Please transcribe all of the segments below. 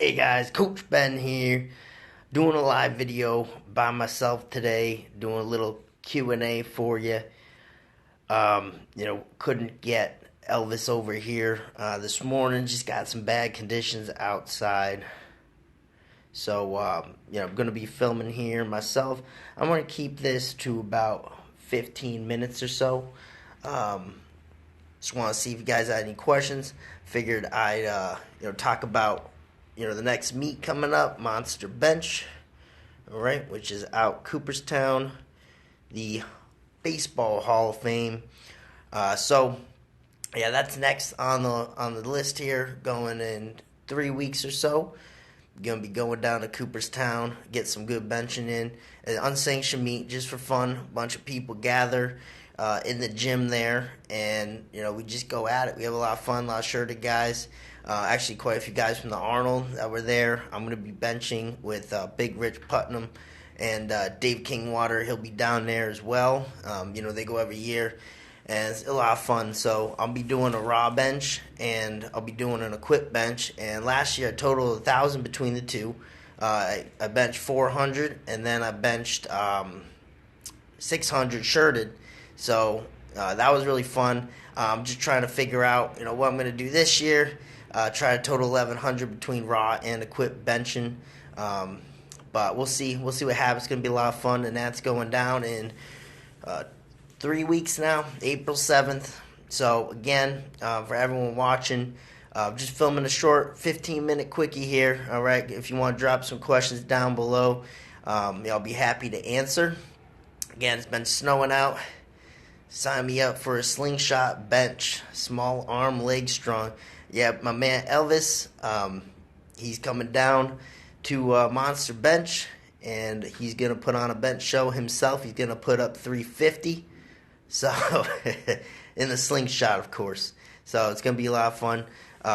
Hey guys, Coach Ben here, doing a live video by myself today, doing a little Q&A for you. Couldn't get Elvis over here this morning, just got some bad conditions outside. So, I'm going to be filming here myself. I'm going to keep this to about 15 minutes or so. Just want to see if you guys had any questions. Figured I'd, talk about the next meet coming up, Monster Bench, all right, which is out Cooperstown, the Baseball Hall of Fame. That's next on the list here, going in 3 weeks or so. Gonna be going down to Cooperstown, get some good benching in. An unsanctioned meet just for fun. A bunch of people gather in the gym there, and we just go at it. We have a lot of fun, a lot of shirted guys. Actually, quite a few guys from the Arnold that were there. I'm going to be benching with Big Rich Putnam and Dave Kingwater. He'll be down there as well. They go every year, and it's a lot of fun. So I'll be doing a raw bench, and I'll be doing an equipped bench. And last year I totaled 1,000 between the two. I benched 400, and then I benched 600 shirted. So that was really fun. I'm just trying to figure out what I'm going to do this year. Try to total 1,100 between raw and equipped benching. But we'll see. We'll see what happens. It's going to be a lot of fun, and that's going down in 3 weeks now, April 7th. So, again, for everyone watching, just filming a short 15-minute quickie here, all right? If you want to drop some questions down below, I'll be happy to answer. Again, it's been snowing out. Sign me up for a slingshot bench, small arm, leg strong. Yeah, my man Elvis, he's coming down to Monster Bench, and he's going to put on a bench show himself. He's going to put up 350, so in the slingshot, of course. So it's going to be a lot of fun.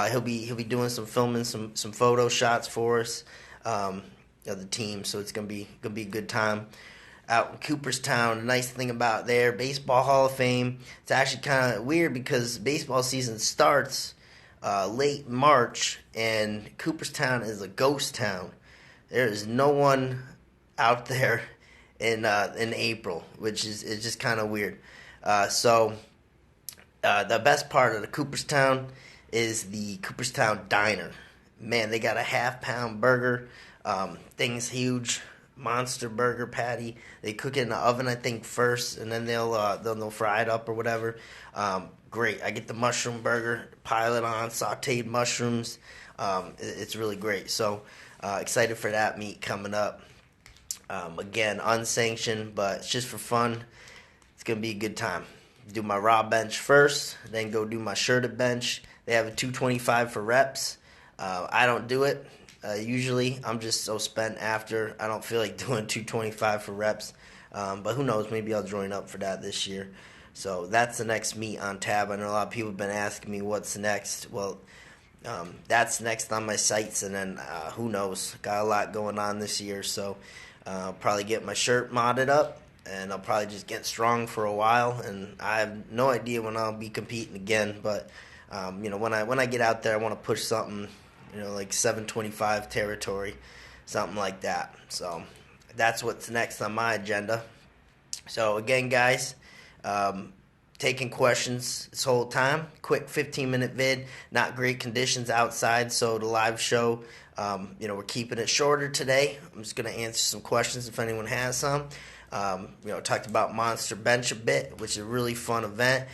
He'll be doing some filming, some photo shots for us, of the team. So it's going to be a good time out in Cooperstown. The nice thing about there, Baseball Hall of Fame. It's actually kind of weird because baseball season starts late March, and Cooperstown is a ghost town. There is no one out there in April, which is just kind of weird. The best part of the Cooperstown is the Cooperstown Diner. Man, they got a half-pound burger. Thing's huge. Monster burger patty. They cook it in the oven, I think, first, and then they'll fry it up or whatever. Great. I get the mushroom burger, pile it on, sauteed mushrooms. It's really great. So excited for that meet coming up. Again, unsanctioned, but it's just for fun. It's going to be a good time. Do my raw bench first, then go do my shirted bench. They have a 225 for reps. I don't do it. Usually, I'm just so spent after. I don't feel like doing 225 for reps. But who knows? Maybe I'll join up for that this year. So that's the next meet on tab. I know a lot of people have been asking me what's next. Well, that's next on my sights, and then who knows? Got a lot going on this year, so I'll probably get my shirt modded up, and I'll probably just get strong for a while. And I have no idea when I'll be competing again, but when I get out there, I want to push something, like 725 territory, something like that. So that's what's next on my agenda. So again, guys, taking questions this whole time. Quick 15-minute vid. Not great conditions outside, so the live show, we're keeping it shorter today. I'm just going to answer some questions if anyone has some. Talked about Monster Bench a bit, which is a really fun event.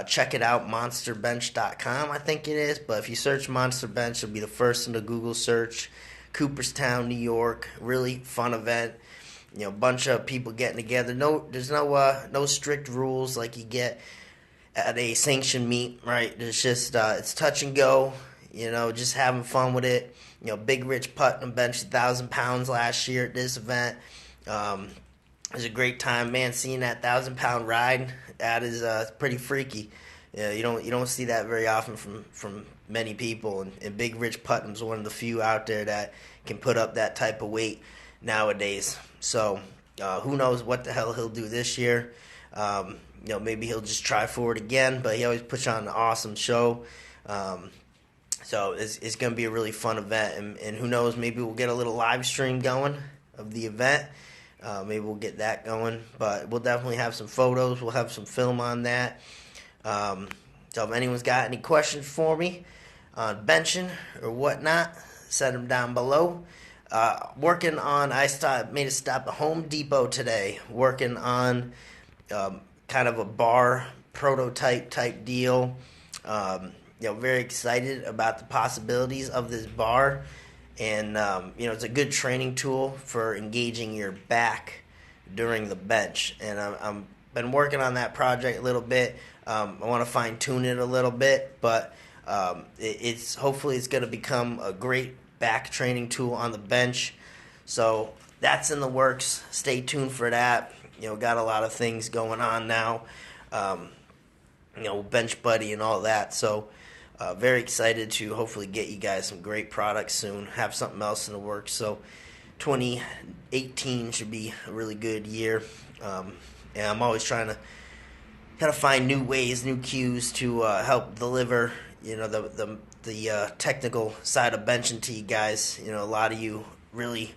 Check it out, monsterbench.com, I think it is. But if you search Monster Bench, it'll be the first in the Google search. Cooperstown, New York. Really fun event. A bunch of people getting together. There's no strict rules like you get at a sanctioned meet, right? There's just it's touch and go. Just having fun with it. Big Rich Putnam benched 1,000 pounds last year at this event. It was a great time, man. Seeing that 1,000-pound ride, that is pretty freaky. You don't see that very often from many people, and Big Rich Putnam's one of the few out there that can put up that type of weight nowadays. So who knows what the hell he'll do this year. Maybe he'll just try for it again, but he always puts on an awesome show. So it's going to be a really fun event, and who knows, maybe we'll get a little live stream going of the event. Maybe we'll get that going, but we'll definitely have some photos. We'll have some film on that. So if anyone's got any questions for me on benching or whatnot, send them down below. Made a stop at Home Depot today, working on kind of a bar prototype type deal. Very excited about the possibilities of this bar, and it's a good training tool for engaging your back during the bench. And I'm been working on that project a little bit. I want to fine tune it a little bit, but hopefully it's going to become a great back training tool on the bench. So that's in the works. Stay tuned for that. Got a lot of things going on now. Bench Buddy and all that. So very excited to hopefully get you guys some great products soon. Have something else in the works. So 2018 should be a really good year. And I'm always trying to kind of find new ways, new cues to help deliver, the technical side of benching to you guys. A lot of you really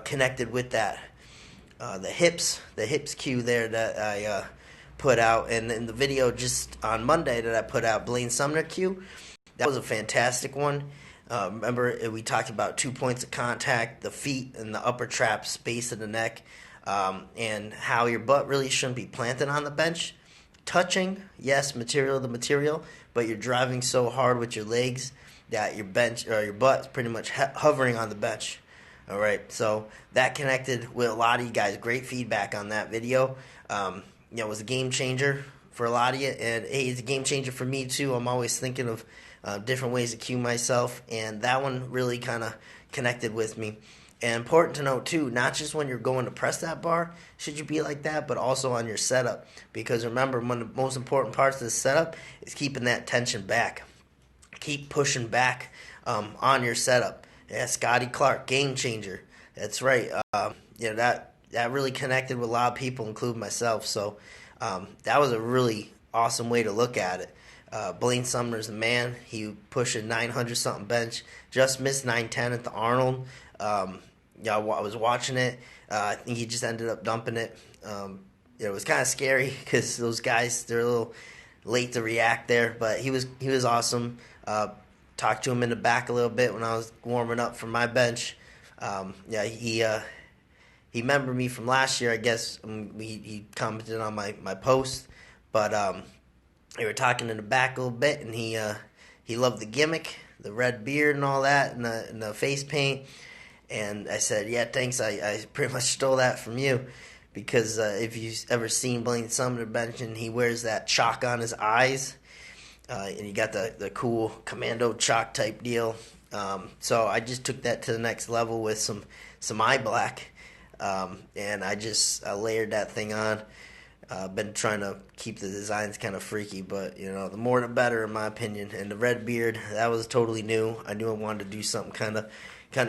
connected with that. The hips cue there that I put out, and in the video just on Monday that I put out, Blaine Sumner cue, that was a fantastic one. Remember, we talked about 2 points of contact, the feet and the upper trap space of the neck, and how your butt really shouldn't be planted on the bench. Touching, yes, material to material, but you're driving so hard with your legs that your butt is pretty much hovering on the bench. All right, so that connected with a lot of you guys. Great feedback on that video. It was a game changer for a lot of you, and hey, it's a game changer for me too. I'm always thinking of different ways to cue myself, and that one really kind of connected with me. And important to note too, not just when you're going to press that bar should you be like that, but also on your setup. Because remember, one of the most important parts of the setup is keeping that tension back. Keep pushing back on your setup. Yeah, Scotty Clark, game changer. That's right. That really connected with a lot of people, including myself. So that was a really awesome way to look at it. Blaine Sumner's the man. He pushed a 900-something bench. Just missed 910 at the Arnold. I was watching it. I think he just ended up dumping it. It was kind of scary because those guys, they're a little late to react there. But he was awesome. Talked to him in the back a little bit when I was warming up for my bench. He remembered me from last year, I guess. He commented on my post. But they were talking in the back a little bit, and he loved the gimmick, the red beard and all that, and the face paint. And I said, yeah, thanks. I pretty much stole that from you, because if you've ever seen Blaine Sumner benching, he wears that chalk on his eyes, and he got the cool commando chalk type deal. So I just took that to the next level with some eye black, and I layered that thing on. Been trying to keep the designs kind of freaky, but the more the better, in my opinion. And the red beard, that was totally new. I knew I wanted to do something kind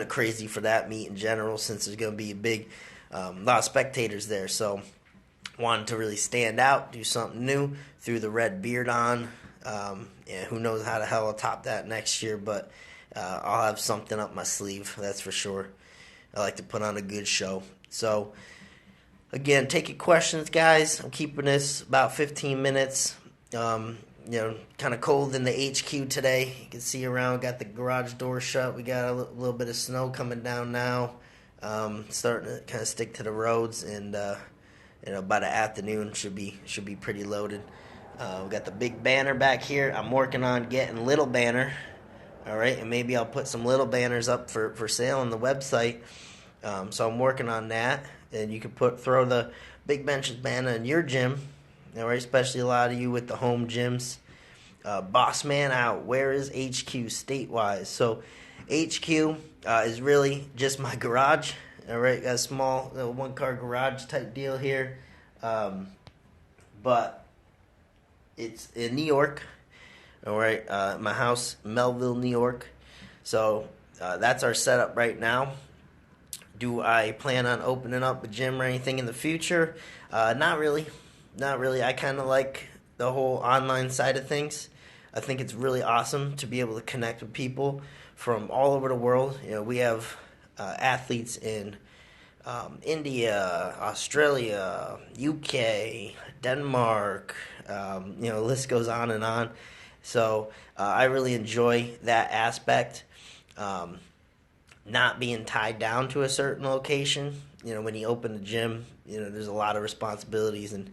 of crazy for that meet in general, since there's going to be a big lot of spectators there. So wanted to really stand out, do something new, threw the red beard on. Who knows how the hell I'll top that next year, but I'll have something up my sleeve, that's for sure. I like to put on a good show. So again, taking questions, guys. I'm keeping this about 15 minutes. Kind of cold in the HQ today. You can see around, got the garage door shut. We got a little bit of snow coming down now. Starting to kind of stick to the roads, and by the afternoon should be pretty loaded. We got the big banner back here. I'm working on getting little banner. All right, and maybe I'll put some little banners up for sale on the website. So I'm working on that, and you can throw the Big Benchas banner in your gym. All right, especially a lot of you with the home gyms. Boss man out. Where is HQ statewide? So HQ is really just my garage. All right, got a small one-car garage type deal here, but it's in New York. All right, my house, Melville, New York. So that's our setup right now. Do I plan on opening up a gym or anything in the future? Not really. I kind of like the whole online side of things. I think it's really awesome to be able to connect with people from all over the world. We have athletes in India, Australia, UK, Denmark, the list goes on and on. So I really enjoy that aspect, not being tied down to a certain location. When you open the gym, there's a lot of responsibilities and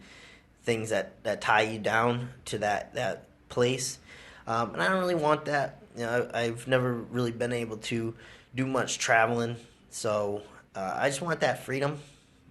things that tie you down to that place. And I don't really want that. I've never really been able to do much traveling, so I just want that freedom,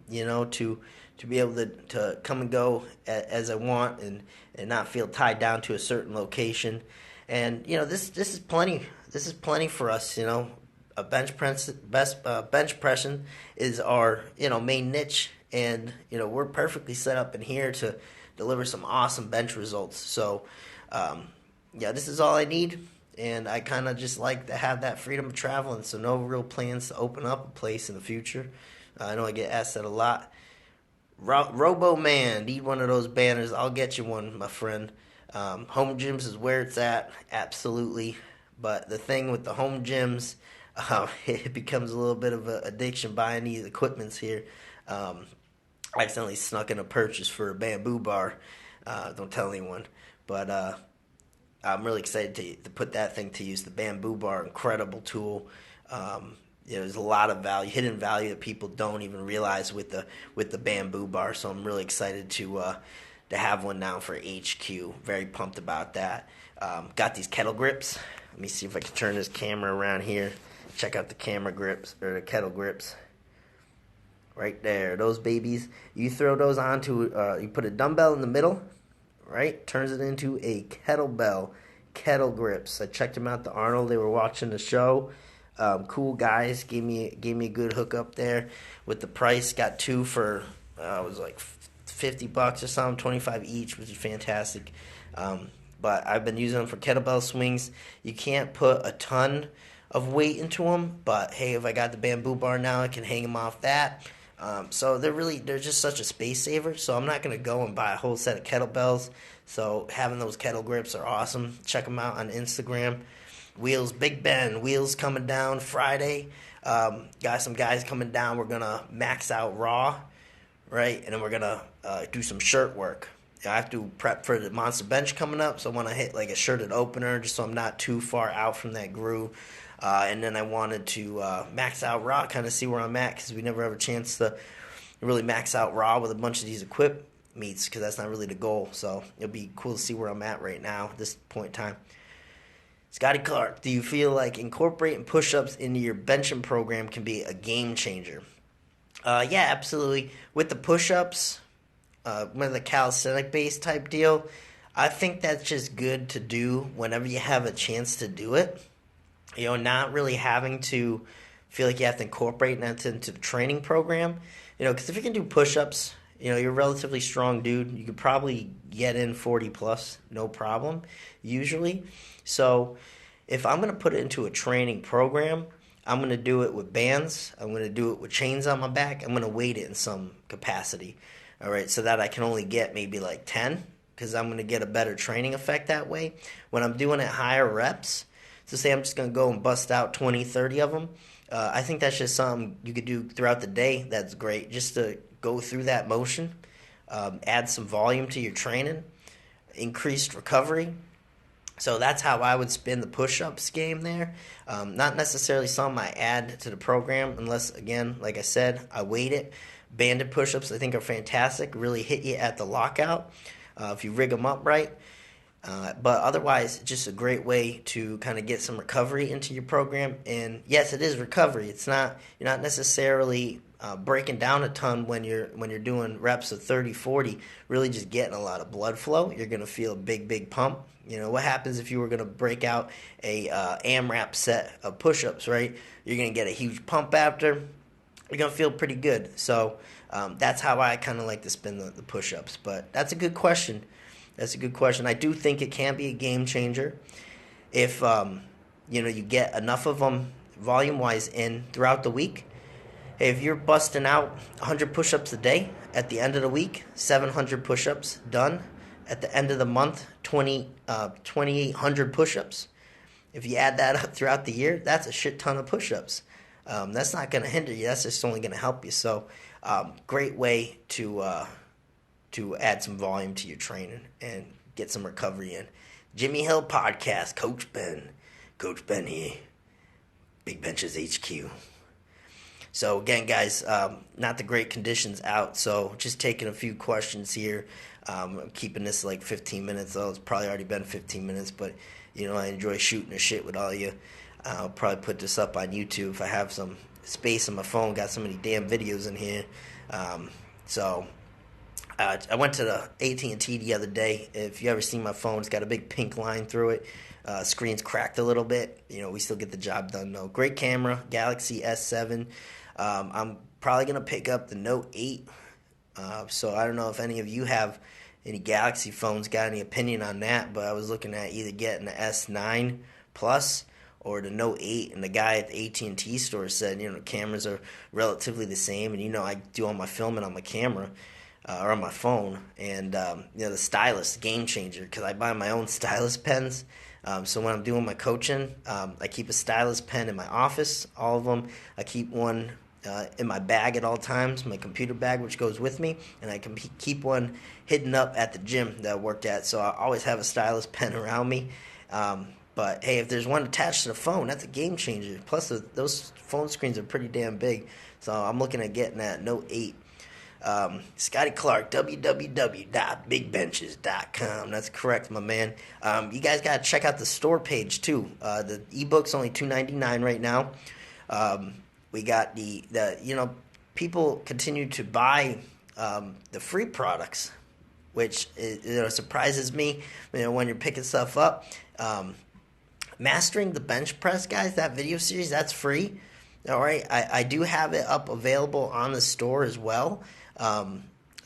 to be able to come and go as I want and not feel tied down to a certain location. And this is plenty. This is plenty for us. A bench pressing is our main niche, and we're perfectly set up in here to deliver some awesome bench results. So this is all I need, and I kind of just like to have that freedom of traveling. So no real plans to open up a place in the future. I know I get asked that a lot. Robo Man, need one of those banners? I'll get you one, my friend. Home gyms is where it's at, absolutely. But the thing with the home gyms, it becomes a little bit of an addiction buying these equipments here. I accidentally snuck in a purchase for a bamboo bar. Don't tell anyone. But I'm really excited to put that thing to use. The bamboo bar, incredible tool. There's a lot of hidden value that people don't even realize with the bamboo bar. So I'm really excited to have one now for HQ. Very pumped about that. Got these kettle grips. Let me see if I can turn this camera around here. Check out the camera grips, or the kettle grips. Right there, those babies. You throw those onto, you put a dumbbell in the middle, right? Turns it into a kettlebell. Kettle grips. I checked them out, the Arnold. They were watching the show. Cool guys. Gave me a good hookup there with the price. Got two for it was like $50 or something, 25 each, which is fantastic. But I've been using them for kettlebell swings. You can't put a ton of weight into them, but hey, if I got the bamboo bar now, I can hang them off that. So they're just such a space saver. So I'm not gonna go and buy a whole set of kettlebells. So having those kettle grips are awesome. Check them out on Instagram. Wheels, Big Ben, wheels coming down Friday. Got some guys coming down. We're gonna max out raw, right? And then we're gonna do some shirt work. I have to prep for the Monster Bench coming up, so I want to hit like a shirted opener just so I'm not too far out from that groove. And then I wanted to max out raw, kind of see where I'm at, because we never have a chance to really max out raw with a bunch of these equip meets, because that's not really the goal. So it'll be cool to see where I'm at right now at this point in time. Scotty Clark, do you feel like incorporating push-ups into your benching program can be a game changer? Yeah, absolutely. With the push-ups, with the calisthenic-based type deal, I think that's just good to do whenever you have a chance to do it. Not really having to feel like you have to incorporate that into the training program. Because if you can do push-ups, you're a relatively strong dude. You could probably get in 40 plus, no problem, usually. So if I'm going to put it into a training program, I'm going to do it with bands. I'm going to do it with chains on my back. I'm going to weight it in some capacity, all right, so that I can only get maybe like 10, because I'm going to get a better training effect that way. When I'm doing it higher reps, so say I'm just going to go and bust out 20, 30 of them, I think that's just something you could do throughout the day. That's great, just to go through that motion, add some volume to your training, increased recovery. So that's how I would spin the push-ups game there. Not necessarily something I add to the program unless, again, like I said, I weight it. Banded push-ups I think are fantastic, really hit you at the lockout if you rig them up right. But otherwise, just a great way to kind of get some recovery into your program. And yes, it is recovery. It's not, you're not necessarily breaking down a ton when you're doing reps of 30, 40, really just getting a lot of blood flow. You're going to feel a big pump. What happens if you were going to break out a AMRAP set of push-ups, right? You're going to get a huge pump after. You're going to feel pretty good. So that's how I kind of like to spin the push-ups. But that's a good question. That's a good question. I do think it can be a game changer if you get enough of them volume-wise in throughout the week. Hey, if you're busting out 100 push-ups a day, at the end of the week, 700 push-ups done. At the end of the month, 2,800 push-ups. If you add that up throughout the year, that's a shit ton of push-ups. That's not going to hinder you. That's just only going to help you. So, great way to add some volume to your training and get some recovery in. Jimmy Hill Podcast, Coach Ben here, Big Benchas HQ. So again, guys, not the great conditions out, so just taking a few questions here. I'm keeping this like 15 minutes, though it's probably already been 15 minutes, but I enjoy shooting the shit with all you. I'll probably put this up on YouTube if I have some space on my phone. Got so many damn videos in here. I went to the AT&T the other day. If you ever seen my phone, it's got a big pink line through it. Screen's cracked a little bit. We still get the job done, though. Great camera, Galaxy S7. I'm probably going to pick up the Note 8. So I don't know if any of you have any Galaxy phones, got any opinion on that, but I was looking at either getting the S9 Plus or the Note 8, and the guy at the AT&T store said, the cameras are relatively the same, and I do all my filming on my camera, or on my phone, and the stylus, game changer, because I buy my own stylus pens. So when I'm doing my coaching, I keep a stylus pen in my office, all of them. I keep one in my bag at all times, my computer bag, which goes with me, and I can keep one hidden up at the gym that I worked at, so I always have a stylus pen around me. But hey, if there's one attached to the phone, that's a game changer. Plus, those phone screens are pretty damn big, so I'm looking at getting that Note 8. Scotty Clark, www.bigbenchas.com. That's correct, my man. You guys got to check out the store page, too. The ebook's only $2.99 right now. We got the people continue to buy the free products, which surprises me when you're picking stuff up. Mastering the bench press, guys, that video series, that's free. All right, I do have it up available on the store as well,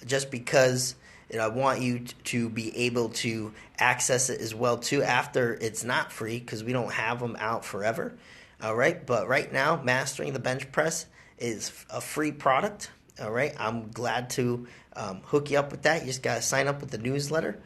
just because I want you to be able to access it as well too after it's not free, because we don't have them out forever. All right, but right now, Mastering the Bench Press is a free product. All right, I'm glad to hook you up with that. You just got to sign up with the newsletter.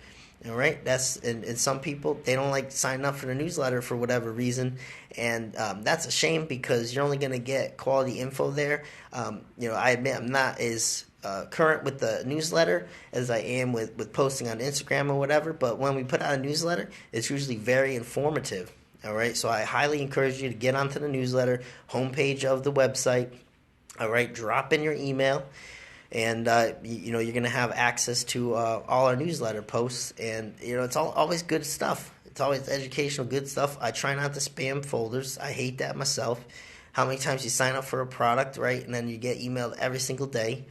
All right, and some people, they don't like signing up for the newsletter for whatever reason, and that's a shame, because you're only going to get quality info there. I admit I'm not as current with the newsletter as I am with posting on Instagram or whatever, but when we put out a newsletter, it's usually very informative. All right, so I highly encourage you to get onto the newsletter, homepage of the website. All right, drop in your email, and you're going to have access to all our newsletter posts, and it's always good stuff. It's always educational, good stuff. I try not to spam folders. I hate that myself. How many times you sign up for a product, right, and then you get emailed every single day,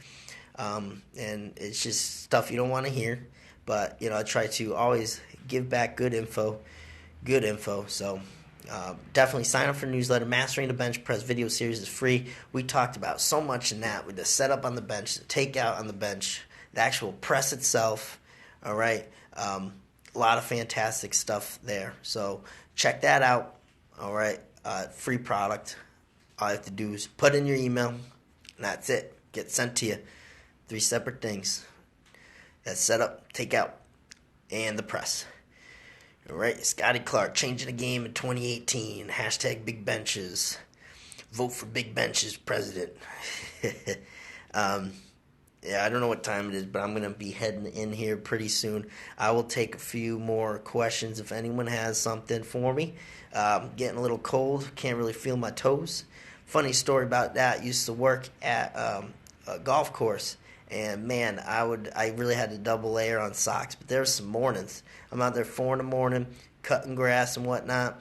and it's just stuff you don't want to hear. But I try to always give back good info. So definitely sign up for the newsletter. Mastering the Bench Press video series is free. We talked about so much in that, with the setup on the bench, the takeout on the bench, the actual press itself. All right, a lot of fantastic stuff there. So check that out. All right, free product. All you have to do is put in your email, and that's it. Get sent to you. 3 separate things. That's setup, takeout, and the press. All right, Scotty Clark, changing the game in 2018. Hashtag Big Benchas. Vote for Big Benchas president. Yeah, I don't know what time it is, but I'm going to be heading in here pretty soon. I will take a few more questions if anyone has something for me. Getting a little cold, can't really feel my toes. Funny story about that, used to work at a golf course. And man, I really had to double layer on socks. But there were some mornings. I'm out there 4 in the morning, cutting grass and whatnot.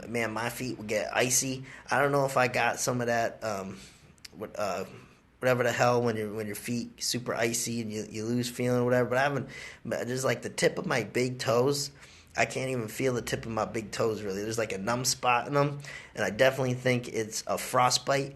Man, my feet would get icy. I don't know if I got some of that, whatever the hell, when your feet super icy and you lose feeling or whatever. But there's like the tip of my big toes. I can't even feel the tip of my big toes really. There's like a numb spot in them, and I definitely think it's a frostbite.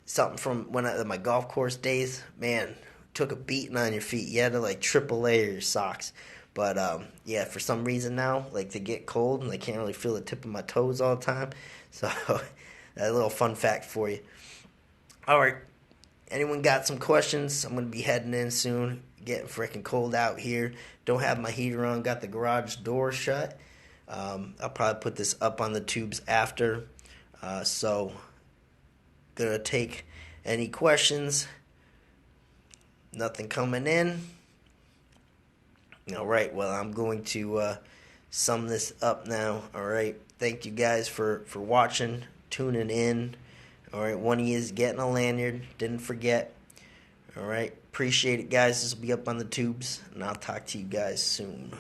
Something from my golf course days, man, took a beating on your feet. You had to like triple layer your socks. But yeah, for some reason now, like they get cold and I can't really feel the tip of my toes all the time. So that a little fun fact for you. All right, anyone got some questions? I'm going to be heading in soon. Getting freaking cold out here. Don't have my heater on. Got the garage door shut. I'll probably put this up on the tubes after. So, going to take any questions. Nothing coming in. All right, well, I'm going to sum this up now. All right, thank you guys for watching, tuning in. All right, one of you is getting a lanyard. Didn't forget. All right, appreciate it, guys. This will be up on the tubes, and I'll talk to you guys soon.